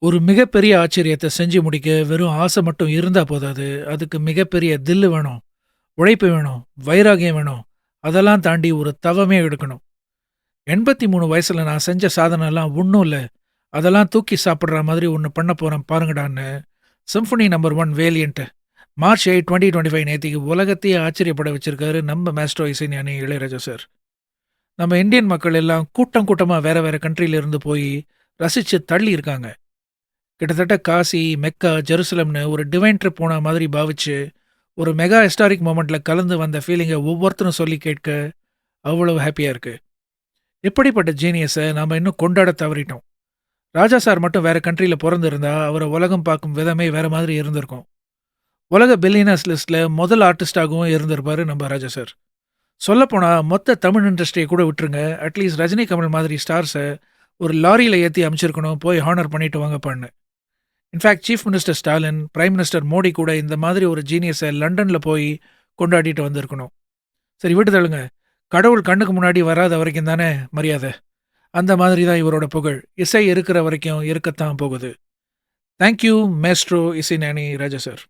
ஒரு மிகப்பெரிய ஆச்சரியத்த செஞ்சு முடிக்க வெறும் ஆசை மட்டும் இருந்தா போதாது. அதுக்கு மிகப்பெரிய தில்லு வேணும், உழைப்பு வேணும், வைராகியம் வேணும். அதெல்லாம் தாண்டி ஒரு தவமே எடுக்கணும். 83 வயசுல நான் செஞ்ச சாதனைலாம் ஒண்ணும் இல்ல. அதெல்லாம் தூக்கி சாப்பிடுற மாதிரி ஒண்ணு பண்ண போறேன் பாருங்கடான்னு, சிம்ஃபனி நம்பர் 1 வேலியன்ட் மார்ச் 8, 2025 நேத்திக்கு உலகத்தையே ஆச்சரியப்பட வச்சிருக்காரு நம்ம மேஸ்ட்ரோ இசைஞானி இளையராஜா சார். நம்ம இந்தியன் மக்கள் எல்லாம் கூட்டம் கூட்டமா வேற வேற கண்ட்ரில இருந்து போய் ரசிச்சு தள்ளி இருக்காங்க. கிட்டத்தட்ட காசி, மெக்கா, ஜெருசலம்னு ஒரு டிவைன் ட்ரிப் போன மாதிரி பாவிச்சு, ஒரு மெகா ஹிஸ்டாரிக் மொமெண்ட்ல கலந்து வந்த ஃபீலிங்க ஒவ்வொருத்தரும் சொல்லி கேட்க அவ்வளவு ஹேப்பியா இருக்கு. இப்படிப்பட்ட ஜீனியஸ நாம இன்னும் கொண்டாட தவறிட்டோம். ராஜா சார் மட்டும் வேற கண்ட்ரில பொறந்திருந்தா, அவர உலகம் பார்க்கும் விதமே வேற மாதிரி இருந்திருக்கும். உலக பில்லியனர்ஸ் லிஸ்ட்ல முதல் ஆர்டிஸ்ட்டாகவும் இருந்திருப்பாரு நம்ம ராஜா சார். சொல்லப்போனா மொத்த தமிழ் இண்டஸ்ட்ரிய கூட விட்டுருங்க. அட்லீஸ்ட் ரஜினி, கமல் மாதிரி ஸ்டார்ஸ ஒரு லாரியில ஏத்தி அனுப்பிச்சிருக்கணும். போய் ஹானர் பண்ணிட்டு வாங்கப்பான்னு. In fact chief minister Stalin, prime minister Modi கூட இந்த மாதிரி ஒரு ஜீனியஸ லண்டன்ல போய் கொண்டாடிட்டு வந்திருக்கணும். சரி விட்டு தள்ளுங்க. கடவுள் கண்ணுக்கு முன்னாடி வராத வரைக்கும் தானே மரியாதை. அந்த மாதிரி தான் இவரோட புகழ். இசை இருக்கிற வரைக்கும் இருக்கத்தான் போகுது. தேங்க் யூ மேஸ்ட்ரோ இசைஞானி ராஜா சார்.